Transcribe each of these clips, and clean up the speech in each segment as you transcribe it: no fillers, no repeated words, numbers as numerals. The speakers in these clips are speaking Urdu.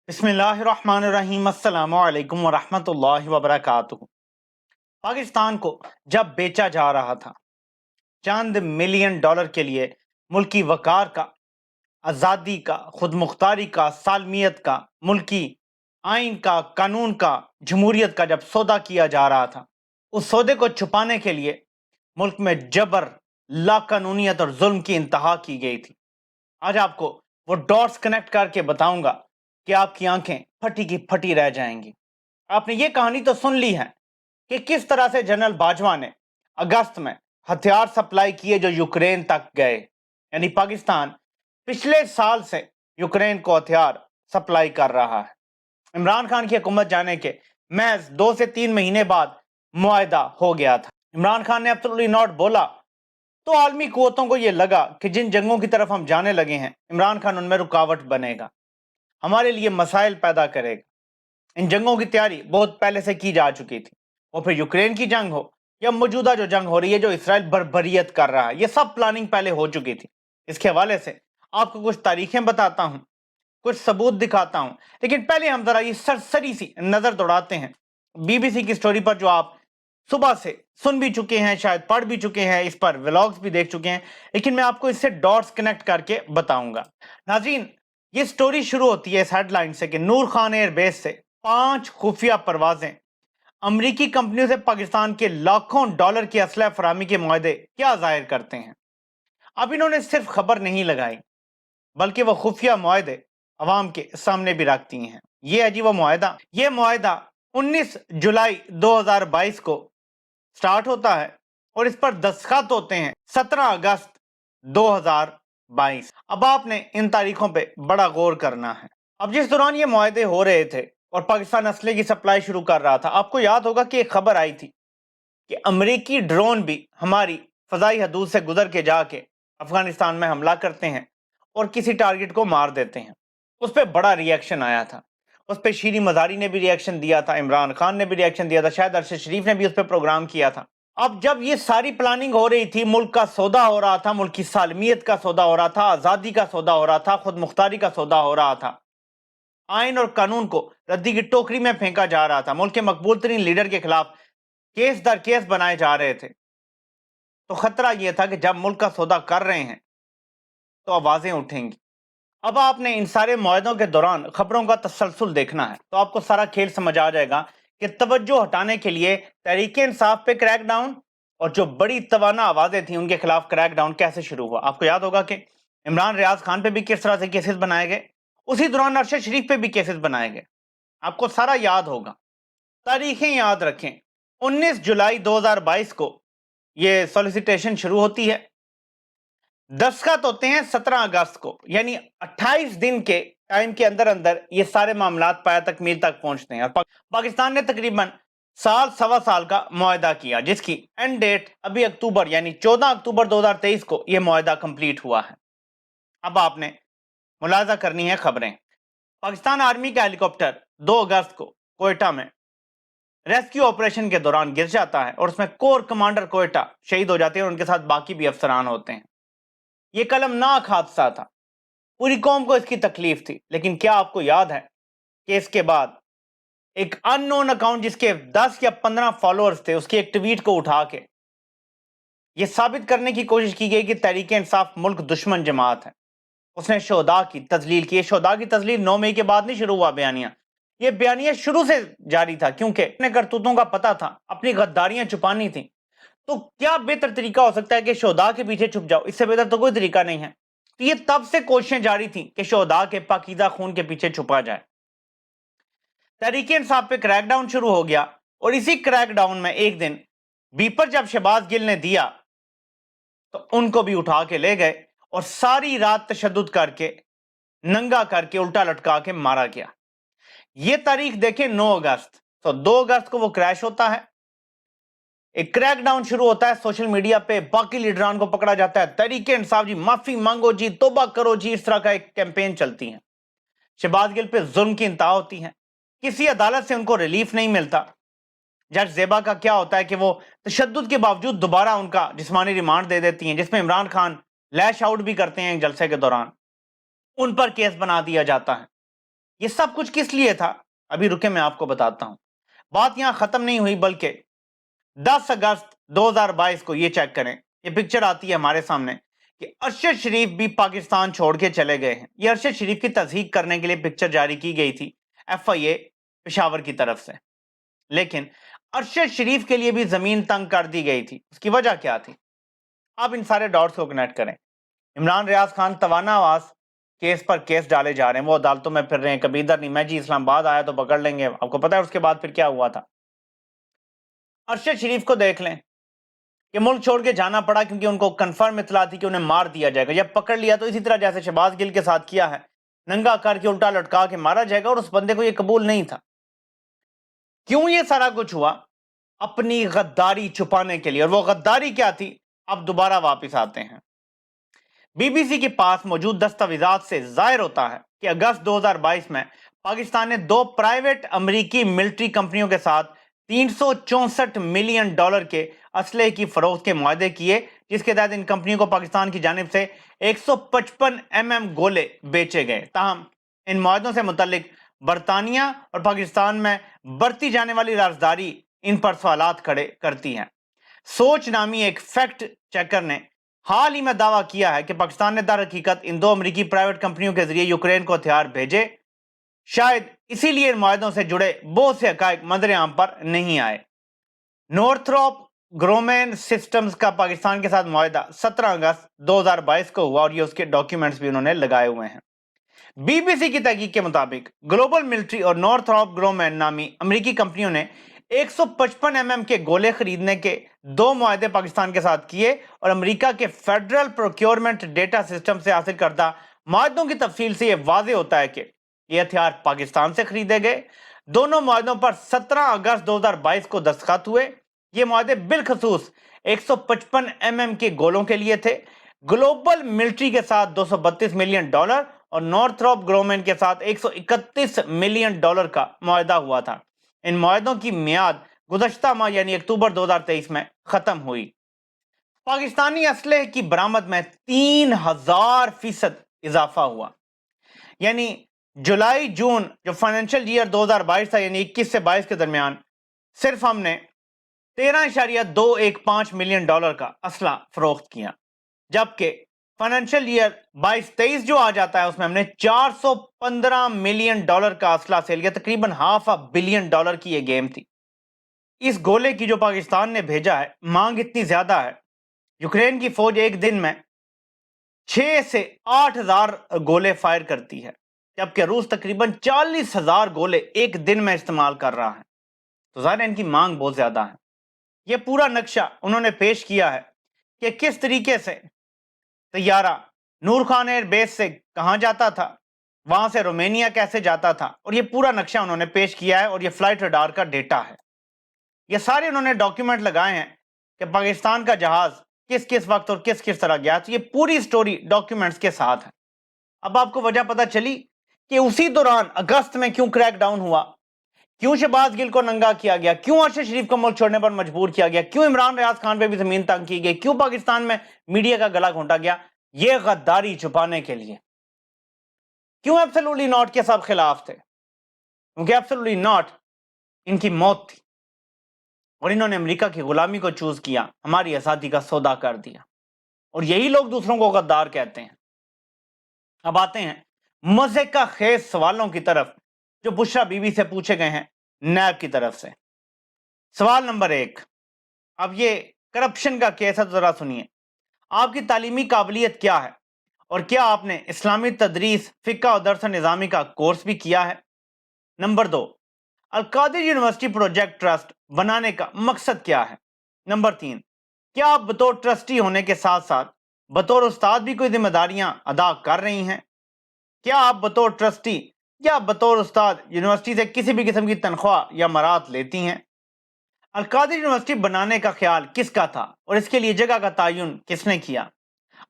بسم اللہ الرحمن الرحیم، السلام علیکم ورحمۃ اللہ وبرکاتہ۔ پاکستان کو جب بیچا جا رہا تھا چند ملین ڈالر کے لیے، ملکی وقار کا، آزادی کا، خود مختاری کا، سالمیت کا، ملکی آئین کا، قانون کا، جمہوریت کا جب سودا کیا جا رہا تھا، اس سودے کو چھپانے کے لیے ملک میں جبر، لا قانونیت اور ظلم کی انتہا کی گئی تھی۔ آج آپ کو وہ ڈاٹس کنیکٹ کر کے بتاؤں گا کہ آپ کی آنکھیں پھٹی کی پھٹی رہ جائیں گی۔ آپ نے یہ کہانی تو سن لی ہے کہ کس طرح سے جنرل باجوہ نے اگست میں ہتھیار سپلائی کیے جو یوکرین تک گئے، یعنی پاکستان پچھلے سال سے یوکرین کو ہتھیار سپلائی کر رہا ہے۔ عمران خان کی حکومت جانے کے محض 2 سے 3 مہینے بعد معاہدہ ہو گیا تھا۔ عمران خان نے ایبسولوٹلی ناٹ بولا تو عالمی قوتوں کو یہ لگا کہ جن جنگوں کی طرف ہم جانے لگے ہیں عمران خان ان میں رکاوٹ بنے گا، ہمارے لیے مسائل پیدا کرے گا۔ ان جنگوں کی تیاری بہت پہلے سے کی جا چکی تھی، وہ پھر یوکرین کی جنگ ہو یا موجودہ جو جنگ ہو رہی ہے جو اسرائیل بربریت کر رہا ہے، یہ سب پلاننگ پہلے ہو چکی تھی۔ اس کے حوالے سے آپ کو کچھ تاریخیں بتاتا ہوں، کچھ ثبوت دکھاتا ہوں، لیکن پہلے ہم ذرا یہ سرسری سی نظر دوڑاتے ہیں بی بی سی کی سٹوری پر، جو آپ صبح سے سن بھی چکے ہیں، شاید پڑھ بھی چکے ہیں، اس پر ولاگز بھی دیکھ چکے ہیں، لیکن میں آپ کو اس سے ڈاٹس کنیکٹ کر کے بتاؤں گا۔ ناظرین، یہ سٹوری شروع ہوتی ہے اس ہیڈ لائن سے کہ نور خان ایئر بیس سے 5 خفیہ پروازیں امریکی کمپنیوں سے پاکستان کے لاکھوں ڈالر کی اسلحہ فراہمی کے معاہدے کیا ظاہر کرتے ہیں۔ اب انہوں نے صرف خبر نہیں لگائی بلکہ وہ خفیہ معاہدے عوام کے سامنے بھی رکھتی ہیں۔ یہ ہے جی وہ معاہدہ۔ یہ معاہدہ 19 جولائی 2022 کو سٹارٹ ہوتا ہے اور اس پر دستخط ہوتے ہیں 17 اگست 2022۔ اب آپ نے ان تاریخوں پہ بڑا غور کرنا ہے۔ اب جس دوران یہ معاہدے ہو رہے تھے اور پاکستان اسلحے کی سپلائی شروع کر رہا تھا، آپ کو یاد ہوگا کہ ایک خبر آئی تھی کہ امریکی ڈرون بھی ہماری فضائی حدود سے گزر کے جا کے افغانستان میں حملہ کرتے ہیں اور کسی ٹارگٹ کو مار دیتے ہیں۔ اس پہ بڑا ری ایکشن آیا تھا، اس پہ شیریں مزاری نے بھی ری ایکشن دیا تھا، عمران خان نے بھی ری ایکشن دیا تھا، شاید ارشد شریف نے بھی اس پہ پروگرام کیا تھا۔ اب جب یہ ساری پلاننگ ہو رہی تھی، ملک کا سودا ہو رہا تھا، ملک کی سالمیت کا سودا ہو رہا تھا، آزادی کا سودا ہو رہا تھا، خود مختاری کا سودا ہو رہا تھا، آئین اور قانون کو ردی کی ٹوکری میں پھینکا جا رہا تھا، ملک کے مقبول ترین لیڈر کے خلاف کیس در کیس بنائے جا رہے تھے، تو خطرہ یہ تھا کہ جب ملک کا سودا کر رہے ہیں تو آوازیں اٹھیں گی۔ اب آپ نے ان سارے معاہدوں کے دوران خبروں کا تسلسل دیکھنا ہے تو آپ کو سارا کھیل سمجھ آ جائے گا کہ توجہ ہٹانے کے لیے تحریک انصاف پہ کریک ڈاؤن اور جو بڑی توانا آوازیں تھیں ان کے خلاف کریک ڈاؤن کیسے شروع ہوا۔ آپ کو یاد ہوگا کہ عمران ریاض خان پہ بھی کس طرح سے کیسز بنائے گئے، اسی دوران ارشد شریف پہ بھی کیسز بنائے گئے، آپ کو سارا یاد ہوگا۔ تاریخیں یاد رکھیں، 19 جولائی 2022 کو یہ سولیسیٹیشن شروع ہوتی ہے، دستخط ہوتے ہیں 17 اگست کو، یعنی 28 دن کے ٹائم کے اندر اندر یہ سارے معاملات پایہ تکمیل تک پہنچتے ہیں، اور پاکستان نے تقریباً سال سوا سال کا معاہدہ کیا، جس کی اینڈ ڈیٹ ابھی اکتوبر یعنی 14 اکتوبر 2023 کو یہ معاہدہ کمپلیٹ ہوا ہے۔ اب آپ نے ملاحظہ کرنی ہے خبریں۔ پاکستان آرمی کا ہیلی کاپٹر 2 اگست کو کوئٹہ میں ریسکیو آپریشن کے دوران گر جاتا ہے اور اس میں کور کمانڈر کوئٹہ شہید ہو جاتے ہیں اور ان کے ساتھ باقی بھی افسران ہوتے ہیں۔ یہ قلمناک حادثہ تھا، پوری قوم کو اس کی تکلیف تھی، لیکن کیا آپ کو یاد ہے کہ اس کے بعد ایک ان نون اکاؤنٹ جس کے 10 یا 15 فالوورز تھے، اس کی ایک ٹویٹ کو اٹھا کے یہ ثابت کرنے کی کوشش کی گئی کہ تحریک انصاف ملک دشمن جماعت ہے۔ اس نے شہداء کی تذلیل کی۔ شہداء کی تذلیل 9 مئی کے بعد نہیں شروع ہوا بیانیہ، یہ بیانیہ شروع سے جاری تھا، کیونکہ اپنے کرتوتوں کا پتہ تھا، اپنی غداریاں چھپانی تھیں۔ تو کیا بہتر طریقہ ہو سکتا ہے کہ شہداء کے پیچھے چھپ جاؤ، اس سے بہتر تو کوئی طریقہ نہیں ہے۔ تو یہ تب سے کوششیں جاری تھیں کہ شہداء کے پاکیزہ خون کے پیچھے چھپا جائے۔ تحریک انصاف پہ کریک ڈاؤن شروع ہو گیا اور اسی کریک ڈاؤن میں ایک دن بیپر جب شہباز گل نے دیا تو ان کو بھی اٹھا کے لے گئے اور ساری رات تشدد کر کے، ننگا کر کے، الٹا لٹکا کے مارا گیا۔ یہ تاریخ دیکھیں 9 اگست، تو 2 اگست کو وہ کریش ہوتا ہے، ایک کریک ڈاؤن شروع ہوتا ہے سوشل میڈیا پہ، باقی لیڈران کو پکڑا جاتا ہے، تحریک انصاف جی معافی مانگو جی، توبہ کرو جی، اس طرح کا ایک کیمپین چلتی ہے۔ شہباز گل پہ ظلم کی انتہا ہوتی ہے، کسی عدالت سے ان کو ریلیف نہیں ملتا۔ جج زیبا کا کیا ہوتا ہے کہ وہ تشدد کے باوجود دوبارہ ان کا جسمانی ریمانڈ دے دیتی ہیں، جس میں عمران خان لیش آؤٹ بھی کرتے ہیں ایک جلسے کے دوران، ان پر کیس بنا دیا جاتا ہے۔ یہ سب کچھ کس لیے تھا؟ ابھی رکے میں آپ کو بتاتا ہوں. بات یہاں ختم نہیں ہوئی، بلکہ 10 اگست 2022 کو یہ چیک کریں، یہ پکچر آتی ہے ہمارے سامنے کہ ارشد شریف بھی پاکستان چھوڑ کے چلے گئے ہیں. یہ ارشد شریف کی تصدیق کرنے کے لیے پکچر جاری کی گئی تھی FIA پشاور کی طرف سے، لیکن ارشد شریف کے لیے بھی زمین تنگ کر دی گئی تھی. اس کی وجہ کیا تھی؟ آپ ان سارے ڈاٹس کو کنیکٹ کریں. عمران ریاض خان توانا آواز کیس پر کیس ڈالے جا رہے ہیں، وہ عدالتوں میں پھر رہے ہیں، کبھی ادھر نہیں، میں جی اسلام آباد آیا تو پکڑ لیں گے. آپ کو پتا ہے اس کے بعد پھر کیا ہوا تھا؟ ارشد شریف کو دیکھ لیں کہ ملک چھوڑ کے جانا پڑا کیونکہ ان کو کنفرم اطلاع تھی کہ انہیں مار دیا جائے گا. جب پکڑ لیا تو اسی طرح جیسے شہباز گل کے ساتھ کیا ہے، ننگا کر کے الٹا لٹکا کے مارا جائے گا، اور اس بندے کو یہ قبول نہیں تھا. کیوں یہ سارا کچھ ہوا؟ اپنی غداری چھپانے کے لیے. اور وہ غداری کیا تھی؟ اب دوبارہ واپس آتے ہیں. BBC کے پاس موجود دستاویزات سے ظاہر ہوتا ہے کہ اگست 2022 میں پاکستان نے 2 پرائیویٹ امریکی ملٹری کمپنیوں کے ساتھ $364 ملین کے اسلحے کی فروخت کے معاہدے کیے، جس کے تحت ان کمپنیوں کو پاکستان کی جانب سے 155 mm گولے بیچے گئے. تاہم ان معاہدوں سے متعلق برطانیہ اور پاکستان میں برتی جانے والی رازداری ان پر سوالات کھڑے کرتی ہیں. سوچ نامی ایک فیکٹ چیکر نے حال ہی میں دعویٰ کیا ہے کہ پاکستان نے در حقیقت ان 2 امریکی پرائیویٹ کمپنیوں کے ذریعے یوکرین کو ہتھیار بھیجے. شاید اسی لیے ان معاہدوں سے جڑے بہت سے حقائق منظر عام پر نہیں آئے. نورتھروپ گرومین سسٹمز کا پاکستان کے ساتھ معاہدہ 17 اگست 2022 کو ہوا، اور یہ اس کے ڈاکیومنٹس بھی انہوں نے لگائے ہوئے ہیں. BBC کی تحقیق کے مطابق گلوبل ملٹری اور نورتھروپ گرومین نامی امریکی کمپنیوں نے 155 mm کے گولے خریدنے کے 2 معاہدے پاکستان کے ساتھ کیے، اور امریکہ کے فیڈرل پروکیورمنٹ ڈیٹا سسٹم سے حاصل کردہ معاہدوں کی تفصیل سے یہ واضح ہوتا ہے کہ یہ ہتھیار پاکستان سے خریدے گئے. دونوں معاہدوں پر 17 اگست 2022 کو دستخط ہوئے. یہ معاہدے بالخصوص 155 mm کے گولوں کے لیے تھے. گلوبل ملٹری کے ساتھ $232 ملین اور نورتھروپ گرومین کے ساتھ $131 ملین کا معاہدہ ہوا تھا. ان معاہدوں کی میعاد گزشتہ ماہ یعنی اکتوبر 2023 میں ختم ہوئی. پاکستانی اسلحے کی برآمد میں 3000% اضافہ ہوا. یعنی جولائی جون جو فائنینشل ایئر 2022 تھا، یعنی 21 سے 22 کے درمیان صرف ہم نے $13.215 ملین کا اسلحہ فروخت کیا، جبکہ فائنینشل ایئر 22-23 جو آ جاتا ہے اس میں ہم نے $415 ملین کا اسلحہ سیل کیا. تقریباً $500 بلین کی یہ گیم تھی. اس گولے کی جو پاکستان نے بھیجا ہے، مانگ اتنی زیادہ ہے، یوکرین کی فوج ایک دن میں 6 سے 8,000 گولے فائر کرتی ہے، جبکہ روس تقریباً 40,000 گولے ایک دن میں استعمال کر رہا ہے. تو ظاہر ہے ان کی مانگ بہت زیادہ ہے. یہ پورا نقشہ انہوں نے پیش کیا ہے کہ کس طریقے سے طیارہ نور خان ایئر بیس سے کہاں جاتا تھا، وہاں سے رومینیا کیسے جاتا تھا، اور یہ پورا نقشہ انہوں نے پیش کیا ہے، اور یہ فلائٹ ریڈار کا ڈیٹا ہے. یہ سارے انہوں نے ڈاکیومنٹ لگائے ہیں کہ پاکستان کا جہاز کس کس وقت اور کس کس طرح گیا. تو یہ پوری سٹوری ڈاکیومنٹس کے ساتھ ہے. اب آپ کو وجہ پتہ چلی کہ اسی دوران اگست میں کیوں کریک ڈاؤن ہوا، کیوں شہباز گل کو ننگا کیا گیا، کیوں ارشد شریف کو ملک چھوڑنے پر مجبور کیا گیا، کیوں عمران ریاض خان پہ بھی زمین تنگ کی گئی، کیوں پاکستان میں میڈیا کا گلا گھونٹا گیا. یہ غداری چھپانے کے لیے. کیوں ایبسولوٹلی ناٹ کے سب خلاف تھے؟ کیونکہ ایبسولوٹلی ناٹ ان کی موت تھی، اور انہوں نے امریکہ کی غلامی کو چوز کیا، ہماری آزادی کا سودا کر دیا. اور یہی لوگ دوسروں کو غدار کہتے ہیں. اب آتے ہیں مزے کا خیز سوالوں کی طرف جو بشرا بی بی سے پوچھے گئے ہیں نیب کی طرف سے. سوال نمبر 1، اب یہ کرپشن کا کیس ہے، ذرا سنیے. آپ کی تعلیمی قابلیت کیا ہے، اور کیا آپ نے اسلامی تدریس، فقہ اور درس نظامی کا کورس بھی کیا ہے؟ نمبر 2، القادر یونیورسٹی پروجیکٹ ٹرسٹ بنانے کا مقصد کیا ہے؟ نمبر 3، کیا آپ بطور ٹرسٹی ہونے کے ساتھ ساتھ بطور استاد بھی کوئی ذمہ داریاں ادا کر رہی ہیں؟ کیا آپ بطور ٹرسٹی یا بطور استاد یونیورسٹی سے کسی بھی قسم کی تنخواہ یا مراد لیتی ہیں؟ القادر یونیورسٹی بنانے کا خیال کس کا تھا، اور اس کے لیے جگہ کا تعین کس نے کیا؟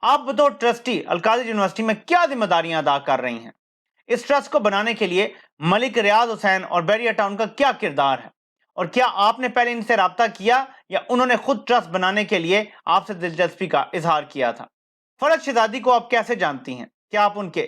آپ بطور ٹرسٹی القادر یونیورسٹی میں کیا ذمہ داریاں ادا کر رہی ہیں؟ اس ٹرسٹ کو بنانے کے لیے ملک ریاض حسین اور بیریا ٹاؤن کا کیا کردار ہے، اور کیا آپ نے پہلے ان سے رابطہ کیا یا انہوں نے خود ٹرسٹ بنانے کے لیے آپ سے دلچسپی کا اظہار کیا تھا؟ فرج شہزادی کو آپ کیسے جانتی ہیں؟ کیا آپ ان کے